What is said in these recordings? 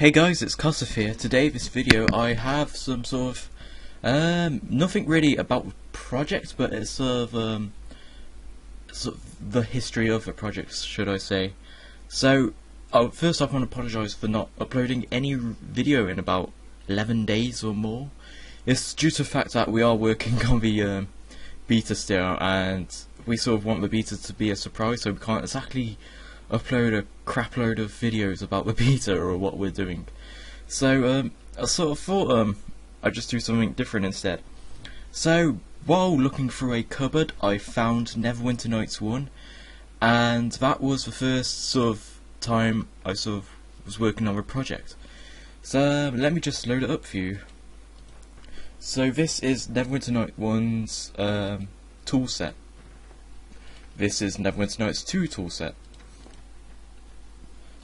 Hey guys, it's Kosif here. Today, this video, I have some sort of, nothing really about projects, but it's sort of the history of the projects, should I say. So, first off, I want to apologise for not uploading any video in about 11 days or more. It's due to the fact that we are working on the beta still, and we sort of want the beta to be a surprise, so we can't exactly upload a crap load of videos about the beta or what we're doing. So I sort of thought I'd just do something different instead. So while looking through a cupboard, I found Neverwinter Nights 1, and that was the first sort of time I sort of was working on a project. So let me just load it up for you. So this is Neverwinter Nights 1's toolset. This is Neverwinter Nights 2 toolset.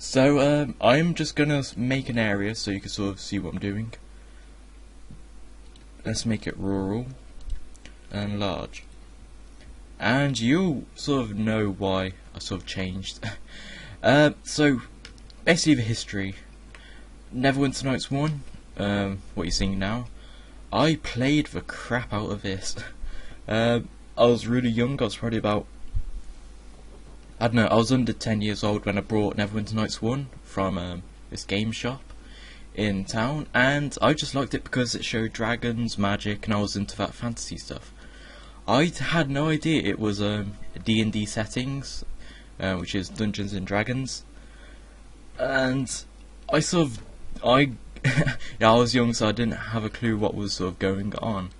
So I'm just gonna make an area so you can sort of see what I'm doing. Let's make it rural and large, and you'll sort of know why I sort of changed. So basically the history. Neverwinter Nights 1, what you're seeing now, I played the crap out of this. I was really young. I was probably about, I don't know, I was under 10 years old when I brought Neverwinter Nights 1 from this game shop in town, and I just liked it because it showed dragons, magic, and I was into that fantasy stuff. I had no idea it was D&D settings, which is Dungeons and Dragons, and I sort of, yeah, I was young, so I didn't have a clue what was sort of going on.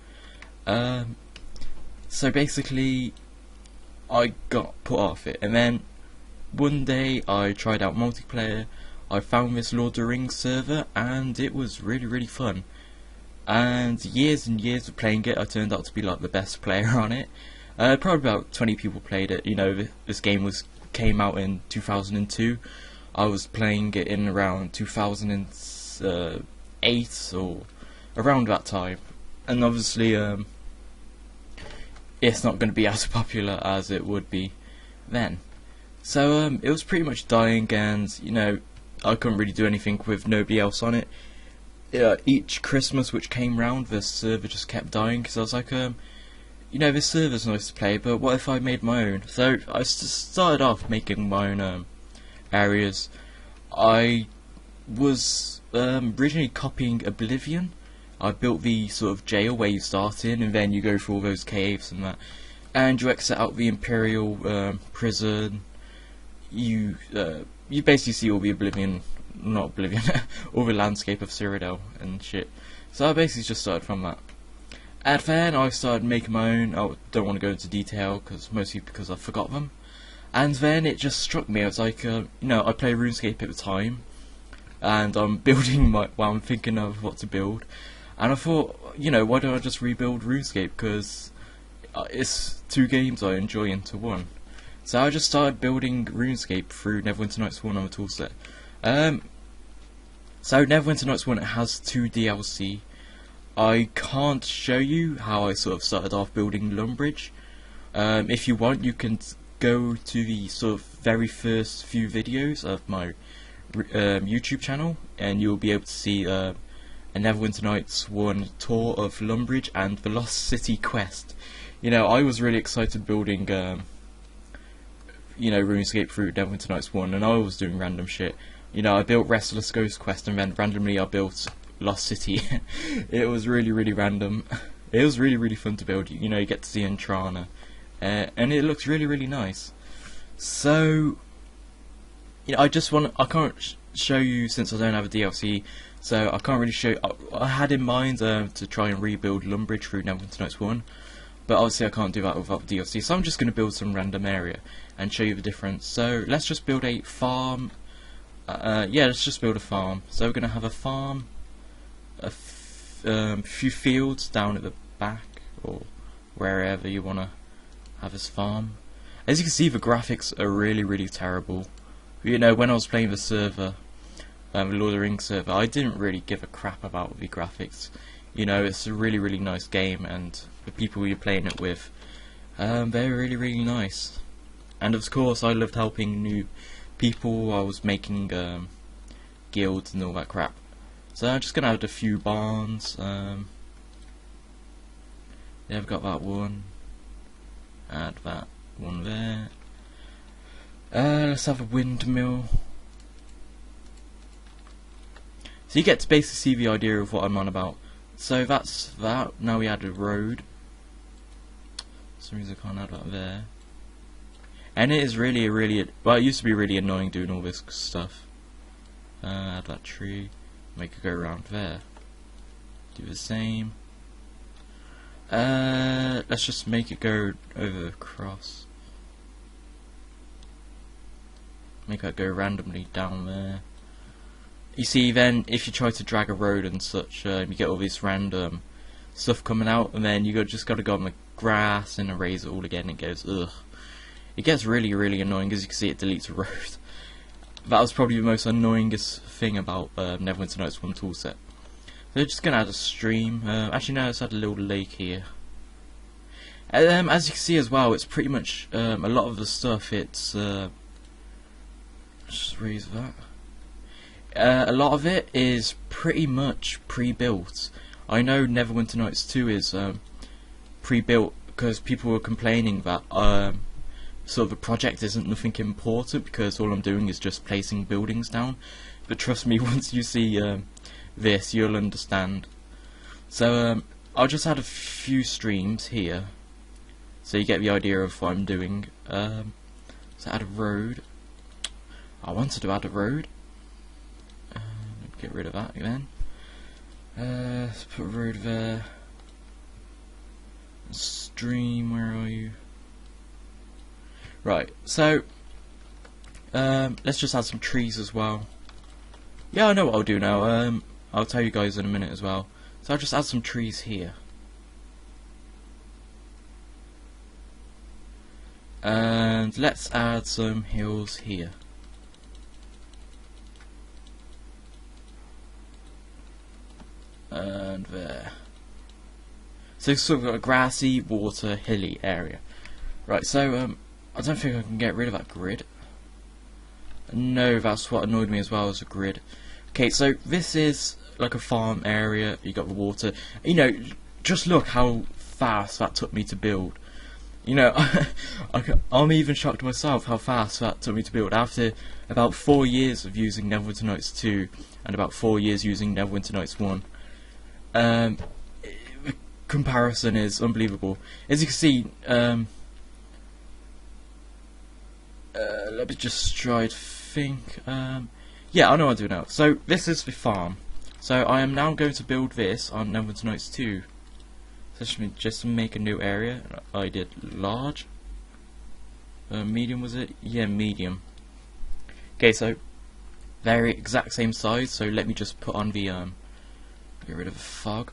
So basically, I got put off it, and then one day I tried out multiplayer. I found this Lord of the Rings server, and it was really fun. And years of playing it, I turned out to be like the best player on it. Probably about 20 people played it. You know, this game came out in 2002. I was playing it in around 2008 or around that time, and obviously it's not going to be as popular as it would be then. So it was pretty much dying, and you know, I couldn't really do anything with nobody else on it. Each Christmas which came round, the server just kept dying, because I was like, you know, this server's nice to play, but what if I made my own? So I started off making my own areas. I was originally copying Oblivion. I built the sort of jail where you start in, and then you go through all those caves and that, and you exit out the Imperial prison. You basically see all the all the landscape of Cyrodiil and shit. So I basically just started from that, and then I started making my own. I don't want to go into detail, mostly because I forgot them. And then it just struck me. I was like, you know, I play Runescape at the time, and I'm building I'm thinking of what to build. And I thought, you know, why don't I just rebuild Runescape, because it's two games I enjoy into one. So I just started building Runescape through Neverwinter Nights 1 on the toolset. So Neverwinter Nights 1, it has 2 DLC. I can't show you how I sort of started off building Lumbridge. If you want, you can go to the sort of very first few videos of my YouTube channel, and you'll be able to see a Neverwinter Nights 1 tour of Lumbridge and the Lost City quest. You know, I was really excited building, you know, Runescape through Neverwinter Nights 1, and I was doing random shit. You know, I built Restless Ghost quest, and then randomly I built Lost City. It was really random. It was really fun to build. You know, you get to see Entrana, and it looks really nice. So, you know, I can't show you since I don't have a DLC. So I can't really show. I had in mind to try and rebuild Lumbridge through Neverwinter Nights 1, but obviously I can't do that without DLC. So I'm just going to build some random area and show you the difference. So let's just build a farm. Yeah, let's just build a farm. So we're going to have a farm, a few fields down at the back, or wherever you want to have this farm. As you can see, the graphics are really terrible. You know, when I was playing the server, the Lord of the Rings server, I didn't really give a crap about the graphics. You know, it's a really nice game, and the people you're playing it with, they're really nice. And of course, I loved helping new people. I was making guilds and all that crap. So I'm just gonna add a few barns. Yeah, I've got that one. Add that one there. Let's have a windmill. So you get to basically see the idea of what I'm on about. So that's that. Now we add a road. For some reason I can't add that there. And it is really, well, it used to be really annoying doing all this stuff. Add that tree. Make it go around there. Do the same. Let's just make it go over across. Make that go randomly down there. You see, then if you try to drag a road and such, you get all this random stuff coming out, and then you just got to go on the grass and erase it all again. It goes ugh. It gets really, really annoying. As you can see, it deletes a road. That was probably the most annoyingest thing about Neverwinter Nights 1 toolset. So we're just gonna add a stream. Actually, no, let's add a little lake here. As you can see as well, it's pretty much a lot of the stuff. It's just raise that. A lot of it is pretty much pre-built. I know Neverwinter Nights 2 is pre-built because people were complaining that sort of the project isn't nothing important because all I'm doing is just placing buildings down. But trust me, once you see this, you'll understand. So I'll just add a few streams here, so you get the idea of what I'm doing. So add a road. I wanted to add a road. Get rid of that again. Let's put a road there. Stream, where are you? Right, so let's just add some trees as well. Yeah, I know what I'll do now. I'll tell you guys in a minute as well. So I'll just add some trees here. And let's add some hills here. And there. So it's sort of got a grassy, water, hilly area. Right, so I don't think I can get rid of that grid. No, that's what annoyed me as well, as a grid. Okay, so this is like a farm area. You got the water. You know, just look how fast that took me to build. You know, I'm even shocked myself how fast that took me to build after about 4 years of using Neverwinter Nights 2 and about 4 years using Neverwinter Nights 1. The comparison is unbelievable. As you can see, let me just try to think. Yeah, I know what to do now. So this is the farm. So I am now going to build this on Neverwinter Nights 2. So just to make a new area. I did large. Medium, was it? Yeah, medium. Okay, so very exact same size. So let me just put on the get rid of the fog.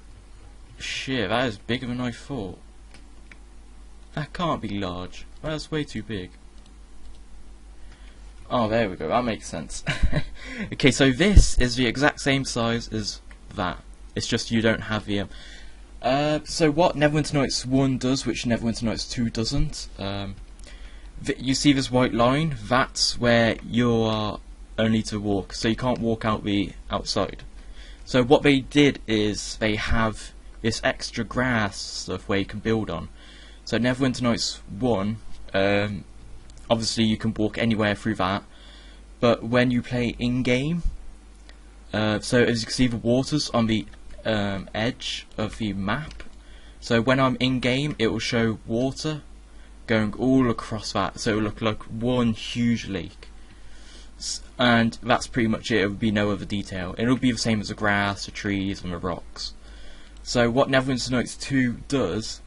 Shit, that is bigger than I thought. That can't be large. That's way too big. Oh, there we go. That makes sense. Okay, so this is the exact same size as that. It's just you don't have the so what Neverwinter Nights 1 does, which Neverwinter Nights 2 doesn't, you see this white line? That's where you are only to walk, so you can't walk out the outside. So what they did is they have this extra grass stuff where you can build on. So Neverwinter Nights 1, obviously you can walk anywhere through that, but when you play in-game, so as you can see the water's on the edge of the map, so when I'm in-game it will show water going all across that, so it will look like one huge lake. And that's pretty much it. It would be no other detail. It will be the same as the grass, the trees and the rocks. So what Neverwinter Nights 2 does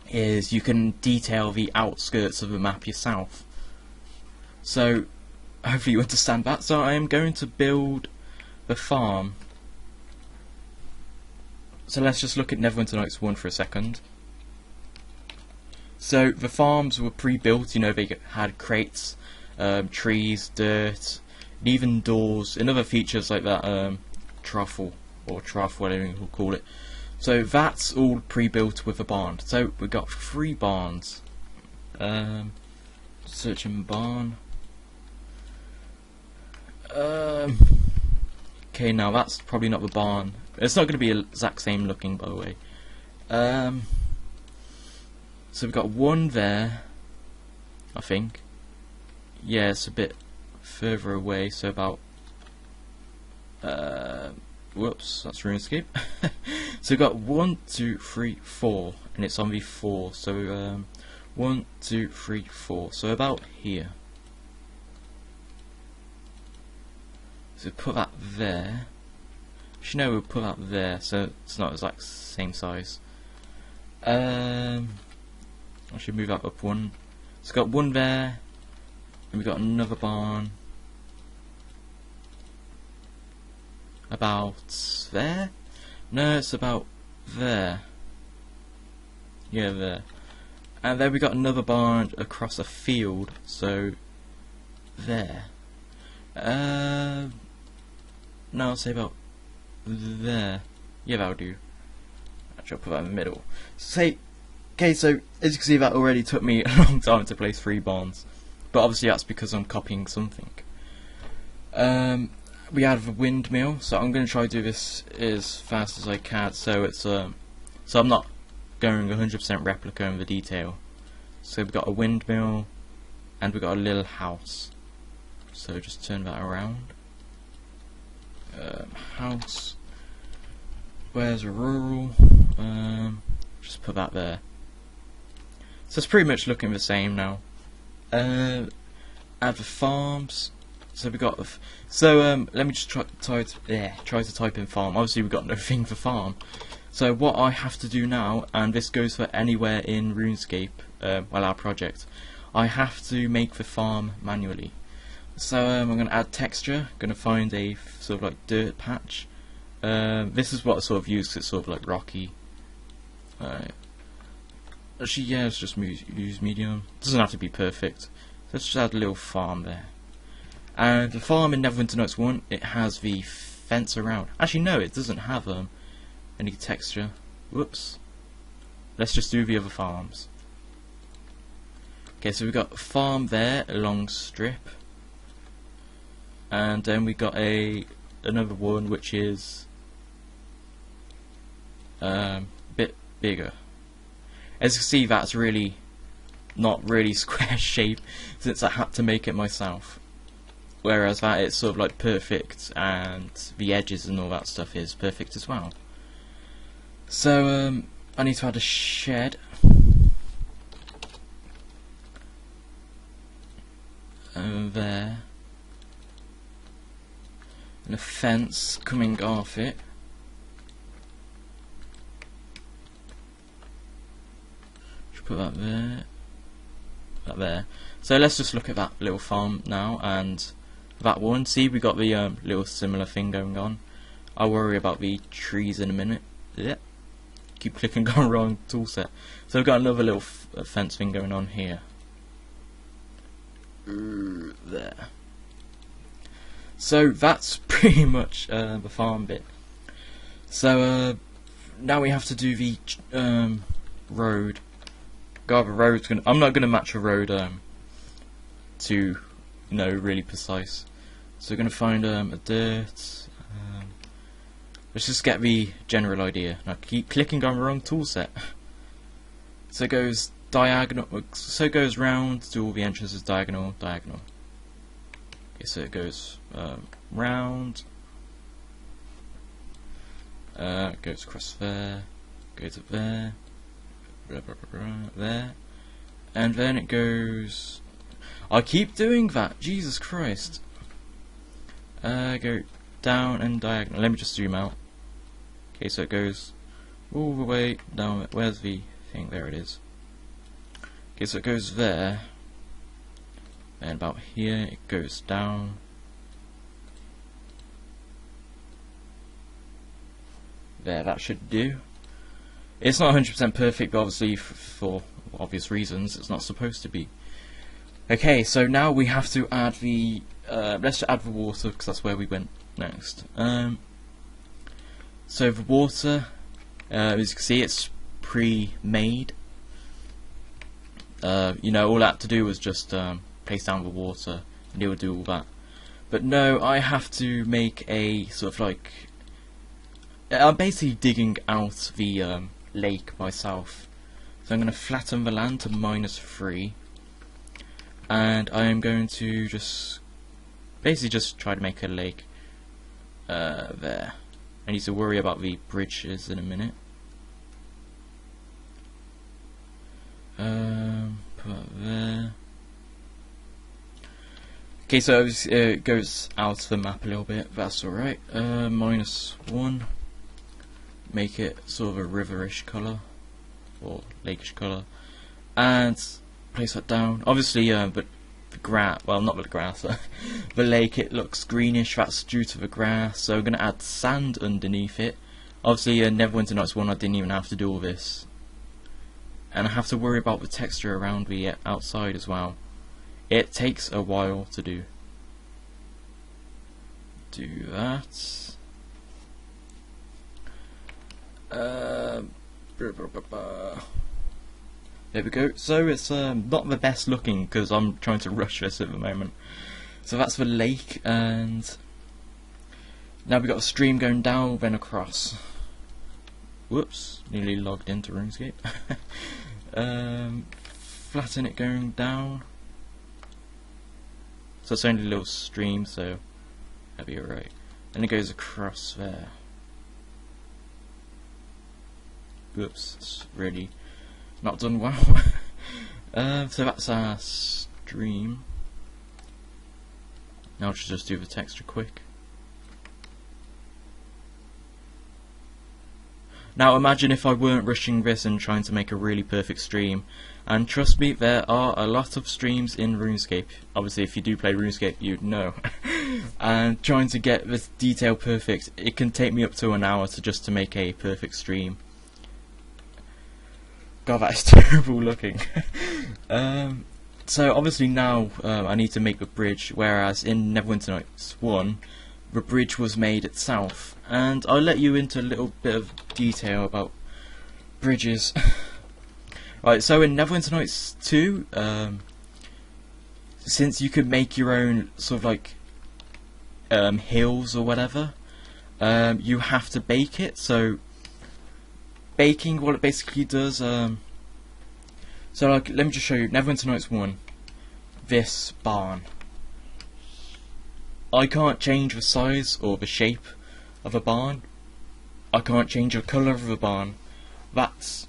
is you can detail the outskirts of the map yourself. So hopefully you understand that. So I am going to build the farm. So let's just look at Neverwinter Nights 1 for a second. So the farms were pre-built, you know, they had crates, trees, dirt, and even doors, and other features like that, truffle, or trough, whatever you call it. So that's all pre-built with a barn. So we've got 3 barns. Searching barn. Okay, now that's probably not the barn. It's not going to be the exact same looking, by the way. So we've got one there, I think. Yeah, it's a bit further away, so about... whoops, that's RuneScape. So we've got 1, 2, 3, 4, and it's on the 4. So 1, 2, 3, 4. So about here. So put that there. Actually, no, we'll put that there, so it's not exact same size. I should move that up one. So we've got one there, and we've got another barn. About there? No, it's about there. Yeah, there. And then we got another barn across a field, so there. No, I'll say about there. Yeah, that'll do. Actually, I'll put that in the middle. Okay, so as you can see, that already took me a long time to place 3 barns, but obviously that's because I'm copying something. We have a windmill, so I'm going to try to do this as fast as I can. So it's so I'm not going 100% replica in the detail. So we've got a windmill, and we've got a little house. So just turn that around. House. Where's a rural? Just put that there. So it's pretty much looking the same now. Add the farms. So we got. Let me just try to type in farm. Obviously we've got no thing for farm. So what I have to do now, and this goes for anywhere in RuneScape, well, our project, I have to make the farm manually. So I'm going to add texture. Going to find a sort of like dirt patch. This is what I sort of use 'cause it's sort of like rocky. Actually, yeah, let's just use medium. Doesn't have to be perfect. Let's just add a little farm there. And the farm in Neverwinter Nights 1, it has the fence around. Actually, no, it doesn't have any texture. Whoops. Let's just do the other farms. Okay, so we've got a farm there, a long strip. And then we got another one which is a bit bigger. As you can see, that's really not really square shape since I had to make it myself. Whereas that it's sort of like perfect, and the edges and all that stuff is perfect as well. So I need to add a shed. There. And a fence coming off it. Should put that there. That there. So let's just look at that little farm now, and that one. See, we got the little similar thing going on. I'll worry about the trees in a minute. Yep. Keep clicking on wrong toolset. So we've got another little fence thing going on here. There. So that's pretty much the farm bit. So now we have to do the road. God, the road's gonna. I'm not gonna match a road to really precise. So we're gonna find a dirt. Let's just get the general idea. Now keep clicking on the wrong toolset. So it goes diagonal. So it goes round to all the entrances. Diagonal, diagonal. Okay, so it goes round. Goes across there. Goes up there. Blah, blah, blah, blah, there. And then it goes. I keep doing that. Jesus Christ. Go down and diagonal. Let me just zoom out. Okay, so it goes all the way down. Where's the thing? There it is. Okay, so it goes there. And about here it goes down. There, that should do. It's not 100% perfect, but obviously for obvious reasons it's not supposed to be. Okay, so now we have to add the let's add the water because that's where we went next. So the water, as you can see, it's pre-made. All I had to do was just place down the water, and it would do all that. But no, I have to make a sort of like... I'm basically digging out the lake myself. So I'm going to flatten the land to -3. And I am going to just... basically just try to make a lake there. I need to worry about the bridges in a minute. Put that there. Okay, so it goes out of the map a little bit, that's alright. -1. Make it sort of a riverish colour, or lakeish colour. And place that down. Obviously, but the grass, well, not the grass, the lake, it looks greenish, that's due to the grass. So I'm going to add sand underneath it. Obviously, Neverwinter Nights 1, I didn't even have to do all this. And I have to worry about the texture around the outside as well. It takes a while to do. Do that. There we go. So it's not the best looking because I'm trying to rush this at the moment. So that's the lake, and now we've got a stream going down then across. Whoops, nearly logged into Runescape. Flatten it going down. So it's only a little stream, so that'll be alright. And it goes across there. Whoops, it's really not done well. So that's our stream. Now I'll just do the texture quick. Now imagine if I weren't rushing this and trying to make a really perfect stream. And trust me, there are a lot of streams in RuneScape. Obviously if you do play RuneScape you'd know. And trying to get this detail perfect, it can take me up to an hour to make a perfect stream. God, that is terrible looking. So obviously now I need to make the bridge, whereas in Neverwinter Nights 1 the bridge was made itself. And I'll let you into a little bit of detail about bridges. Right, so in Neverwinter Nights 2, since you could make your own sort of like hills or whatever, you have to bake it. So baking, what it basically does, so like, let me just show you, Neverwinter Nights 1, this barn. I can't change the size or the shape of a barn. I can't change the colour of a barn. It's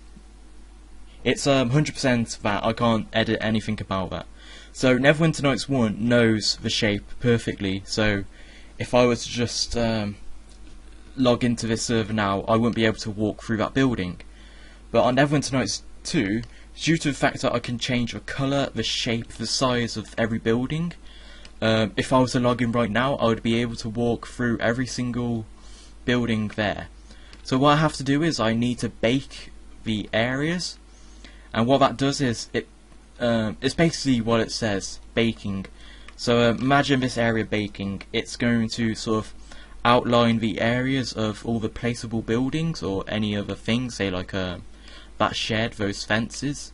100% that. I can't edit anything about that. So Neverwinter Nights 1 knows the shape perfectly, so if I was to just log into this server now, I wouldn't be able to walk through that building. But on Neverwinter Nights 2, due to the fact that I can change the colour, the shape, the size of every building, if I was to log in right now, I would be able to walk through every single building there. So what I have to do is I need to bake the areas, and what that does is it's basically what it says, baking. So imagine this area baking. It's going to sort of outline the areas of all the placeable buildings or any other things, say like that shed, those fences.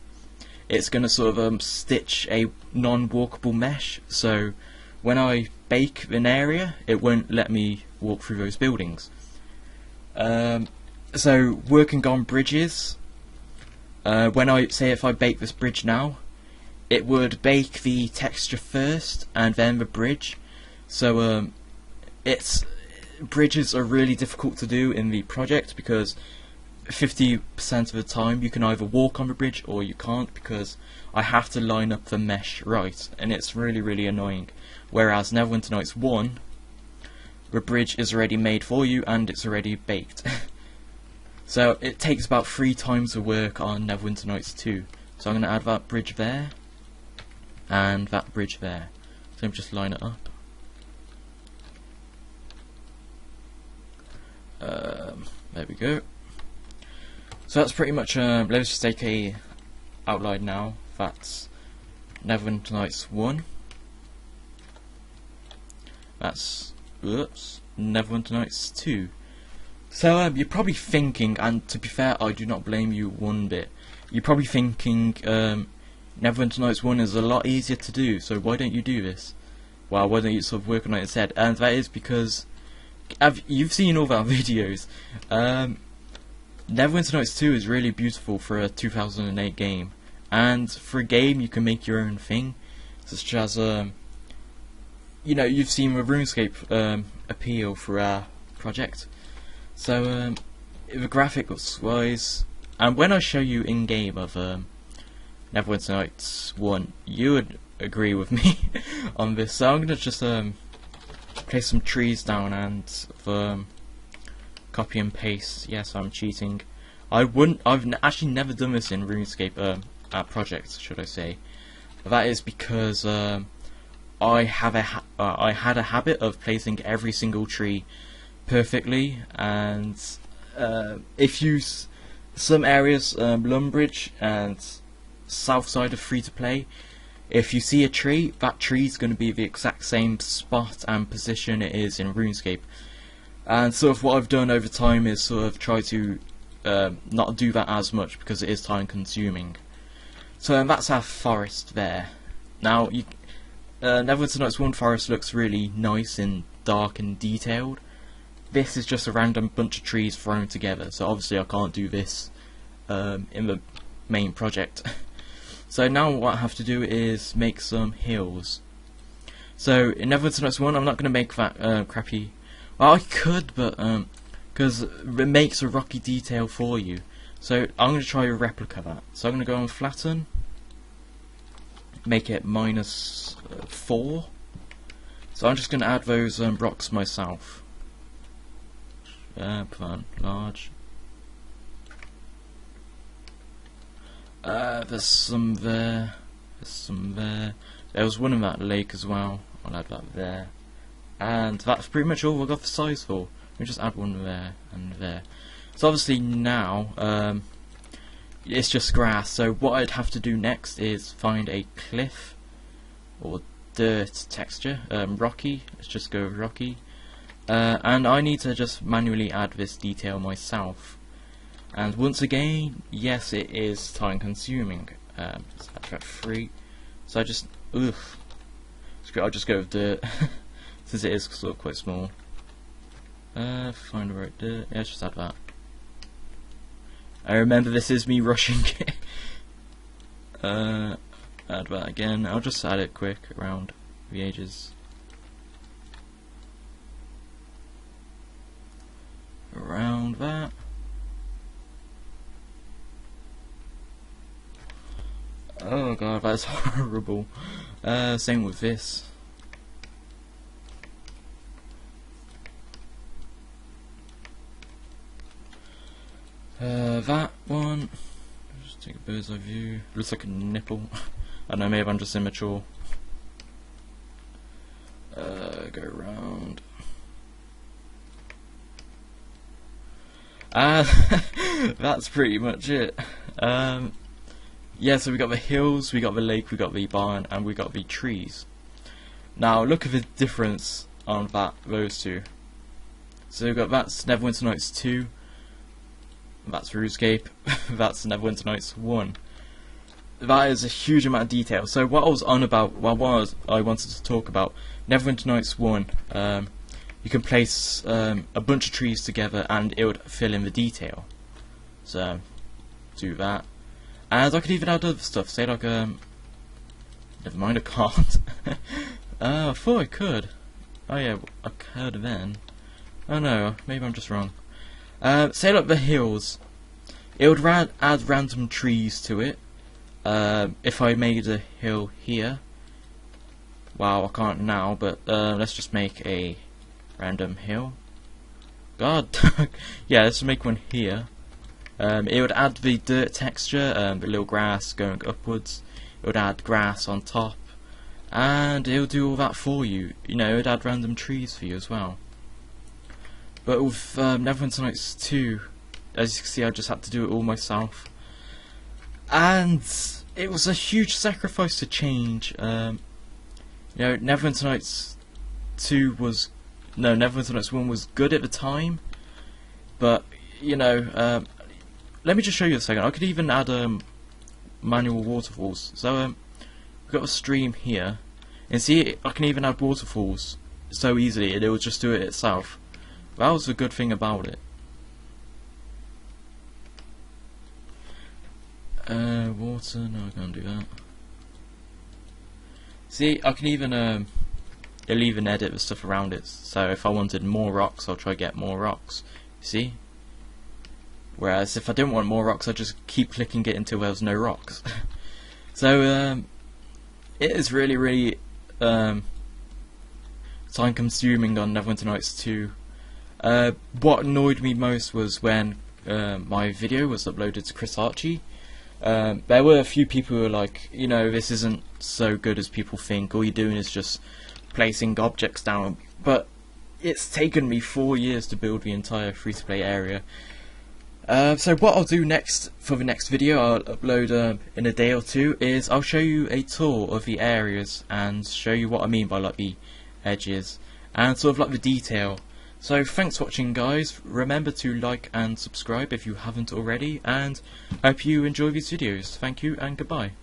It's going to sort of stitch a non-walkable mesh, so when I bake an area it won't let me walk through those buildings. So working on bridges, when I say if I bake this bridge now, it would bake the texture first and then the bridge. So bridges are really difficult to do in the project because 50% of the time you can either walk on the bridge or you can't, because I have to line up the mesh right, and it's really annoying. Whereas Neverwinter Nights 1, the bridge is already made for you and it's already baked. So it takes about 3 times the work on Neverwinter Nights 2. So I'm going to add that bridge there and that bridge there. So just line it up. There we go. So that's pretty much, let's just take a outline now. That's Neverwinter Nights 1. That's, oops, Neverwinter Nights 2. So you're probably thinking, and to be fair, I do not blame you one bit, you're probably thinking Neverwinter Nights 1 is a lot easier to do, so why don't you do this? well, why don't you sort of work on it instead? And that is because you've seen all of our videos. Neverwinter Nights 2 is really beautiful for a 2008 game, and for a game you can make your own thing, such as you know, you've seen the Runescape appeal for our project. So the graphics wise, and when I show you in game of Neverwinter Nights 1, you would agree with me on this. So I'm gonna just place some trees down and copy and paste. Yes, I'm cheating. I've actually never done this in Runescape project, should I say. That is because I had a habit of placing every single tree perfectly, and if you some areas, Lumbridge and south side of free to play, if you see a tree, that tree is going to be the exact same spot and position it is in RuneScape. And sort of what I've done over time is sort of try to not do that as much, because it is time consuming. So that's our forest there. Now, Neverwinter Nights 1 forest looks really nice and dark and detailed. This is just a random bunch of trees thrown together, so obviously I can't do this in the main project. So now what I have to do is make some hills. So in Neverwinter Nights 1, I'm not going to make that crappy. Well, I could, but because it makes a rocky detail for you. So I'm going to try a replica of that. So I'm going to go on flatten, make it -4. So I'm just going to add those rocks myself. Put on large. There's some there. There's some there. There was one in that lake as well. I'll add that there. And that's pretty much all we've got the size for. We just add one there and there. So obviously now it's just grass. So what I'd have to do next is find a cliff or dirt texture. Rocky. Let's just go with rocky. And I need to just manually add this detail myself. And once again, yes, it is time consuming. Let's add that 3. So I just, I'll just go with dirt, since it is sort of quite small. Find the right dirt. Yeah, let's just add that. I remember this is me rushing. Add that again. I'll just add it quick around the edges. Around that. Oh god, that's horrible. Same with this. That one. Just take a bird's eye view. Looks like a nipple. I don't know, maybe I'm just immature. Go around. That's pretty much it. Yeah, so we got the hills, we got the lake, we got the barn, and we got the trees. Now look at the difference on those two. So we've got that's Neverwinter Nights 2, that's RuneScape, that's Neverwinter Nights 1. That is a huge amount of detail. So what I was on about, what I wanted to talk about, Neverwinter Nights 1, you can place a bunch of trees together and it would fill in the detail. So do that. And I could even add other stuff, say like never mind, I can't. I thought I could. Oh yeah, I could then. Oh no, maybe I'm just wrong. Say like the hills, it would add random trees to it. If I made a hill here, wow, I can't now, but let's just make a random hill. God, yeah, let's make one here. It would add the dirt texture, the little grass going upwards. It would add grass on top, and it would do all that for you. You know, it would add random trees for you as well. But with Neverwinter Nights 2, as you can see, I just had to do it all myself, and it was a huge sacrifice to change. You know, Neverwinter Nights 1 was good at the time, but you know. Let me just show you a second. I could even add manual waterfalls. So we've got a stream here. And see, I can even add waterfalls so easily, and it will just do it itself. That was a good thing about it. Water, no, I can't do that. See, I can even, it'll even edit the stuff around it. So if I wanted more rocks, I'll try to get more rocks. See? Whereas if I didn't want more rocks, I'd just keep clicking it until there was no rocks. So, it is really, time consuming on Neverwinter Nights 2. What annoyed me most was when my video was uploaded to Chris Archie. There were a few people who were like, you know, this isn't so good as people think, all you're doing is just placing objects down. But it's taken me 4 years to build the entire free-to-play area. So what I'll do next, for the next video I'll upload in a day or two, is I'll show you a tour of the areas and show you what I mean by like the edges and sort of like the detail. So thanks for watching, guys. Remember to like and subscribe if you haven't already, and I hope you enjoy these videos. Thank you and goodbye.